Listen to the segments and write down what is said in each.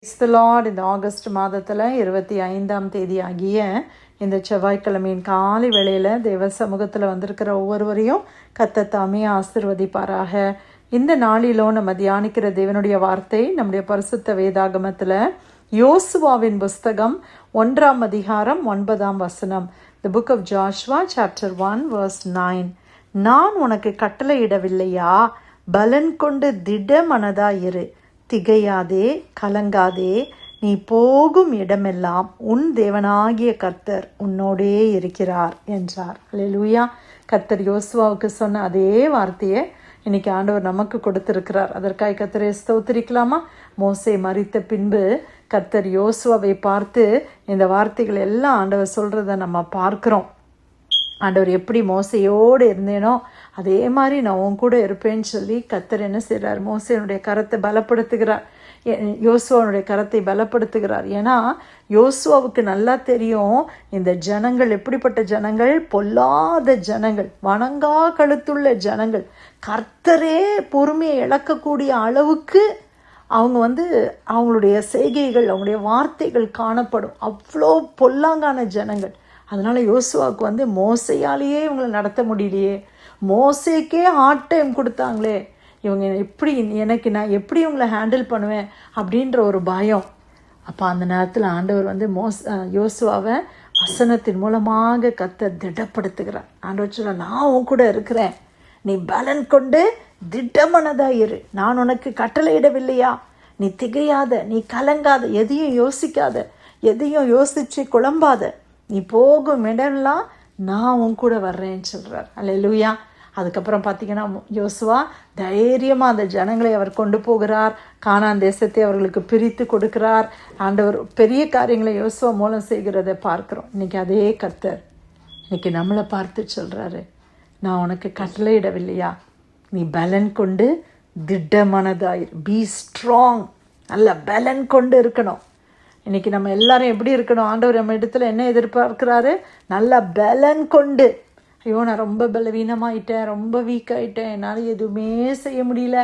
Praise the Lord. இந்த August மாதத்தில் 25ஆம் தேதி ஆகிய இந்த செவ்வாய்க்கிழமையின் காலை வேளையில் தேவ சமூகத்தில் வந்திருக்கிற ஒவ்வொருவரையும் கர்த்தர் தாமே ஆசீர்வதிப்பாராக. இந்த நாளிலோ நம்ம தியானிக்கிற தேவனுடைய வார்த்தை நம்முடைய பரிசுத்த வேதாகமத்தில் யோசுவாவின் புஸ்தகம் 1ஆம் அதிகாரம் 9ஆம் வசனம். The book of Joshua chapter 1 verse 9. நான் உனக்கு கட்டளையிடவில்லையா? பலன் கொண்டு திடமனதாயிரு, திகையாதே, கலங்காதே, நீ போகும் இடமெல்லாம் உன் தேவனாகிய கர்த்தர் உன்னோடே இருக்கிறார் என்றார். அல்லேலூயா. கர்த்தர் யோசுவாவுக்கு சொன்ன அதே வார்த்தையை இன்னைக்கு ஆண்டவர் நமக்கு கொடுத்திருக்கிறார். அதற்காக கர்த்தரை ஸ்தோத்திரிக்கலாமா? மோசே மரித்த பின்பு கர்த்தர் யோசுவாவை பார்த்து இந்த வார்த்தைகள் எல்லாம் ஆண்டவர் சொல்றதை நம்ம பார்க்கிறோம். ஆண்டவர் எப்படி மோசையோடு இருந்தேனோ அதே மாதிரி நான் உன் கூட இருப்பேன்னு சொல்லி கர்த்தர் என்ன செய்கிறார்? மோசையினுடைய கரத்தை பலப்படுத்துகிறார், யோசுவாவுடைய கரத்தை பலப்படுத்துகிறார். ஏன்னா யோசுவாவுக்கு நல்லா தெரியும் இந்த ஜனங்கள் எப்படிப்பட்ட ஜனங்கள், பொல்லாத ஜனங்கள், வணங்கா கழுத்துள்ள ஜனங்கள், கர்த்தரே பொறுமையை இழக்கக்கூடிய அளவுக்கு அவங்க அவங்களுடைய செய்கைகள், அவங்களுடைய வார்த்தைகள் காணப்படும். அவ்வளோ பொல்லாங்கான ஜனங்கள். அதனால் யோசுவாவுக்கு மோசையாலேயே இவங்களை நடத்த முடியலையே, மோசைக்கே ஹார்ட் டைம் கொடுத்தாங்களே, இவங்க எப்படி நான் எப்படி இவங்களை ஹேண்டில் பண்ணுவேன் அப்படின்ற ஒரு பயம். அப்போ அந்த நேரத்தில் ஆண்டவர் யோசுவாவை வசனத்தின் மூலமாக கர்த்தர் திடப்படுத்துகிறார். ஆண்டவர் சொல்ல, நான் உன் கூட இருக்கிறேன், நீ பலன் கொண்டு திடமனதாக இரு, நான் உனக்கு கட்டளையிடவில்லையா? நீ திகையாத, நீ கலங்காத, எதையும் யோசிக்காத, எதையும் யோசித்து குழம்பாத, நீ போகும் இடம்லாம் நான் உன் கூட வர்றேன்னு சொல்கிறார். அல்லேலூயா. அதுக்கப்புறம் பார்த்தீங்கன்னா யோசுவா தைரியமாக அந்த ஜனங்களை அவர் கொண்டு போகிறார். கானான் தேசத்தை அவர்களுக்கு பிரித்து கொடுக்கிறார். ஆண்டவர் பெரிய காரியங்களை யோசுவா மூலம் செய்கிறத பார்க்குறோம். இன்றைக்கி அதே கர்த்தர் இன்றைக்கி நம்மளை பார்த்து சொல்கிறாரு, நான் உனக்கு கட்டளையிடவில்லையா? நீ பலன் கொண்டு திடமனதாயிரு, பி ஸ்ட்ராங். நல்ல பலன் கொண்டு இருக்கணும். இன்றைக்கி நம்ம எல்லாரும் எப்படி இருக்கணும்? ஆண்டவர் நம்ம இடத்துல என்ன எதிர்பார்க்கிறாரு? நல்ல பலன் கொண்டு. ஐயோ, நான் ரொம்ப பலவீனமாயிட்டேன், ரொம்ப வீக் ஆகிட்டேன், என்னால் எதுவுமே செய்ய முடியல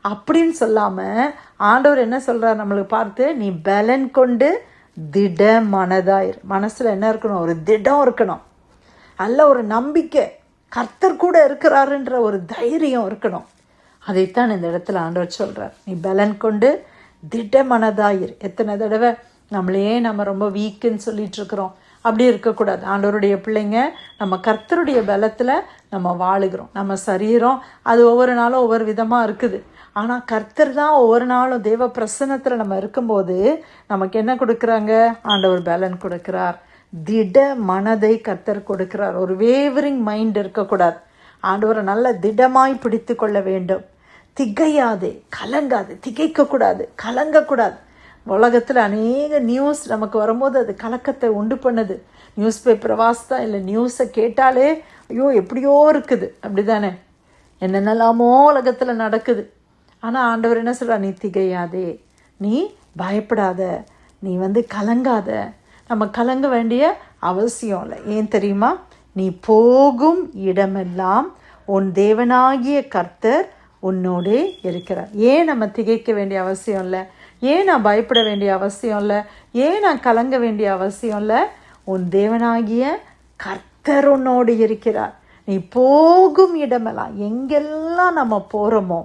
அப்படின்னு சொல்லாமல் ஆண்டவர் என்ன சொல்கிறார் நம்மளுக்கு பார்த்து? நீ பலன் கொண்டு திட மனதாயிரு. மனசில் என்ன இருக்கணும்? ஒரு திடம் இருக்கணும். நல்ல ஒரு நம்பிக்கை, கர்த்தர் கூட இருக்கிறாருன்ற ஒரு தைரியம் இருக்கணும். அதைத்தான் இந்த இடத்துல ஆண்டவர் சொல்கிறார். நீ பலன் கொண்டு திட மனதாயிரு. எத்தனை தடவை நம்ம ரொம்ப வீக்குன்னு சொல்லிட்டு இருக்கிறோம். அப்படி இருக்கக்கூடாது. ஆண்டவருடைய பிள்ளைங்க நம்ம கர்த்தருடைய பலத்தில் நம்ம வாழுகிறோம். நம்ம சரீரம் அது ஒவ்வொரு நாளும் ஒவ்வொரு விதமாக இருக்குது. ஆனால் கர்த்தர் தான் ஒவ்வொரு நாளும் தேவ பிரசன்னத்தில் நம்ம இருக்கும்போது நமக்கு என்ன கொடுக்குறாங்க? ஆண்டவர் பலன் கொடுக்கிறார். திட மனதை கர்த்தர் கொடுக்கிறார். ஒரு வேவரிங் மைண்ட் இருக்கக்கூடாது. ஆண்டவரை நல்ல திடமாய் பிடித்து கொள்ள வேண்டும். திகையாதே, கலங்காது, திகைக்கக்கூடாது, கலங்கக்கூடாது. உலகத்தில் அநேக நியூஸ் நமக்கு வரும்போது அது கலக்கத்தை உண்டு பண்ணுது. நியூஸ் பேப்பரை வாசித்தா இல்லை நியூஸை கேட்டாலே ஐயோ எப்படியோ இருக்குது. அப்படி தானே? என்னென்னலாமோ உலகத்தில் நடக்குது. ஆனால் ஆண்டவர் என்ன சொல்கிறார்? நீ திகையாதே, நீ பயப்படாத, நீ கலங்காத. நம்ம கலங்க வேண்டிய அவசியம் இல்லை. ஏன் தெரியுமா? நீ போகும் இடமெல்லாம் உன் தேவனாகிய கர்த்தர் உன்னோடே இருக்கிறார். ஏன் நம்ம திகைக்க வேண்டிய அவசியம் இல்லை? ஏன் நான் பயப்பட வேண்டிய அவசியம் இல்லை? ஏன் நான் கலங்க வேண்டிய அவசியம் இல்லை? உன் தேவனாகிய கர்த்தர் உன்னோடு இருக்கிறார். நீ போகும் இடமெல்லாம், எங்கெல்லாம் நம்ம போகிறோமோ,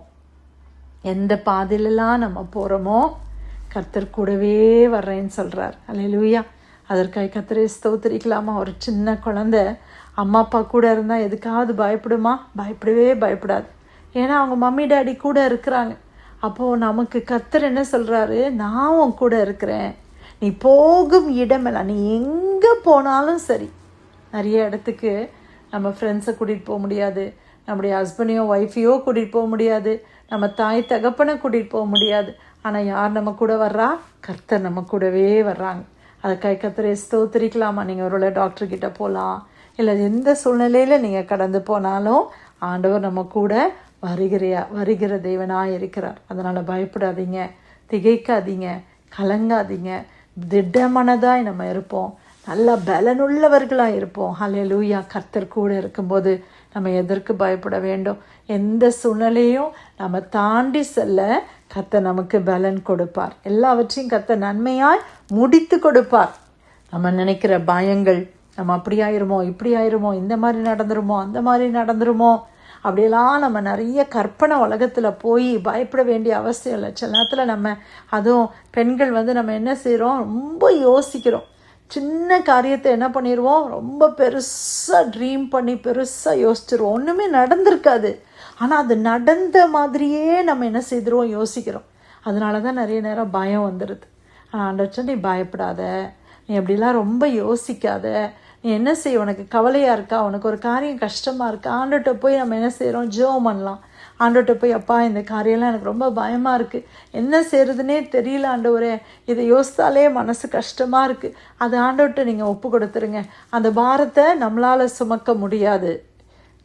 எந்த பாதையிலெல்லாம் நம்ம போகிறோமோ, கர்த்தர் கூடவே வர்றேன்னு சொல்கிறார். அல்லேலூயா. அதற்காக கர்த்தரை ஸ்தோத்திரிக்கலாமா? ஒரு சின்ன குழந்தை அம்மா அப்பா கூட இருந்தால் எதுக்காவது பயப்படுமா? பயப்படவே பயப்படாது. ஏன்னா அவங்க மம்மி டாடி கூட இருக்கிறாங்க. அப்போது நமக்கு கர்த்தர் என்ன சொல்கிறாரு? நான் உன் கூட இருக்கிறேன், நீ போகும் இடமெல்லாம், நீ எங்கே போனாலும் சரி. நிறைய இடத்துக்கு நம்ம ஃப்ரெண்ட்ஸை கூட்டிகிட்டு போக முடியாது, நம்முடைய ஹஸ்பண்டையோ ஒய்ஃபையோ கூட்டிகிட்டு போக முடியாது, நம்ம தாய் தகப்பனை கூட்டிகிட்டு போக முடியாது. ஆனால் யார் நம்ம கூட வர்றா? கர்த்தர் நம்ம கூடவே வர்றாங்க. அதுக்காக கர்த்தரை ஸ்தோத்திரிக்கலாமா? நீங்கள் ஒருவேளை டாக்டர்கிட்ட போகலாம், இல்லை எந்த சூழ்நிலையில் நீங்கள் கடந்து போனாலும் ஆண்டவர் நம்ம கூட வருகிற தேவனாக இருக்கிறார். அதனால் பயப்படாதீங்க, திகைக்காதீங்க, கலங்காதீங்க. திடமனதாய் நம்ம இருப்போம், நல்ல பலனுள்ளவர்களாக இருப்போம். ஹல்லேலூயா. கர்த்தர் கூட இருக்கும்போது நம்ம எதற்கு பயப்பட வேண்டும்? எந்த சூழ்நிலையும் நம்ம தாண்டி செல்ல கர்த்தர் நமக்கு பலன் கொடுப்பார். எல்லாவற்றையும் கர்த்தர் நன்மையாய் முடித்து கொடுப்பார். நம்ம நினைக்கிற பயங்கள், நம்ம அப்படி ஆயிருமோ, இப்படி ஆயிருமோ, இந்த மாதிரி நடந்துருமோ, அந்த மாதிரி நடந்துருமோ, அப்படியெல்லாம் நம்ம நிறைய கற்பனை உலகத்தில் போய் பயப்பட வேண்டிய அவசியம் இல்லை. சில நேரத்தில் நம்ம, அதுவும் பெண்கள் நம்ம என்ன செய்கிறோம், ரொம்ப யோசிக்கிறோம். சின்ன காரியத்தை என்ன பண்ணிடுவோம், ரொம்ப பெருசாக ட்ரீம் பண்ணி பெருசாக யோசிச்சிருவோம். ஒன்றுமே நடந்திருக்காது, ஆனால் அது நடந்த மாதிரியே நம்ம என்ன செய்திருவோம், யோசிக்கிறோம். அதனால தான் நிறைய நேரம் பயம் வந்துடுது. ஆண்டவர் நீ பயப்படாத, நீ அப்படிலாம் ரொம்ப யோசிக்காத, நீ என்ன செய்ய, உனக்கு கவலையாக இருக்கா, உனக்கு ஒரு காரியம் கஷ்டமாக இருக்கா, ஆண்டவர்கிட்ட போய் நம்ம என்ன செய்கிறோம், ஜெபம் பண்ணலாம். ஆண்டவர்கிட்ட போய், அப்பா இந்த காரியம்லாம் எனக்கு ரொம்ப பயமாக இருக்குது, என்ன செய்கிறதுனே தெரியல ஆண்டவரே, இதை யோசித்தாலே மனசு கஷ்டமாக இருக்குது, அது ஆண்டவர்கிட்ட நீங்கள் ஒப்பு கொடுத்துருங்க. அந்த பாரத்தை நம்மளால் சுமக்க முடியாது,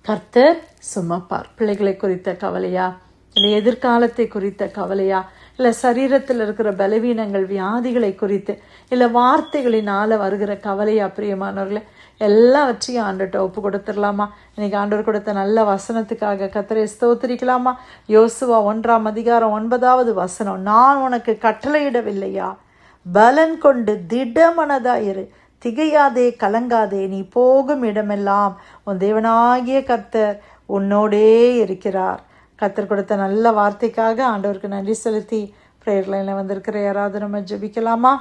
கர்த்தர் சுமப்பார். பிள்ளைகளை குறித்த கவலையா, இல்லை எதிர்காலத்தை குறித்த கவலையா, இல்லை சரீரத்தில் இருக்கிற பலவீனங்கள் வியாதிகளை குறித்து, இல்லை வார்த்தைகளினால் வருகிற கவலையா, பிரியமானவர்களே, எல்லாவற்றையும் ஆண்டவர்கிட்ட ஒப்பு கொடுத்துடலாமா? இன்னைக்கு ஆண்டவர் கொடுத்த நல்ல வசனத்துக்காக கர்த்தரை ஸ்தோத்திரிக்கலாமா? யோசுவா 1:9 நான் உனக்கு கட்டளையிடவில்லையா? பலன் கொண்டு திடமனதாயிரு, திகையாதே, கலங்காதே, நீ போகும் இடமெல்லாம் உன் தேவனாகிய கர்த்தர் உன்னோடே இருக்கிறார். கர்த்தர் கொடுத்த நல்ல வார்த்தைக்காக ஆண்டவருக்கு நன்றி செலுத்தி ப்ரேயர் லைனில் வந்திருக்கிற யாராவது நம்ம ஜெபிக்கலாமா?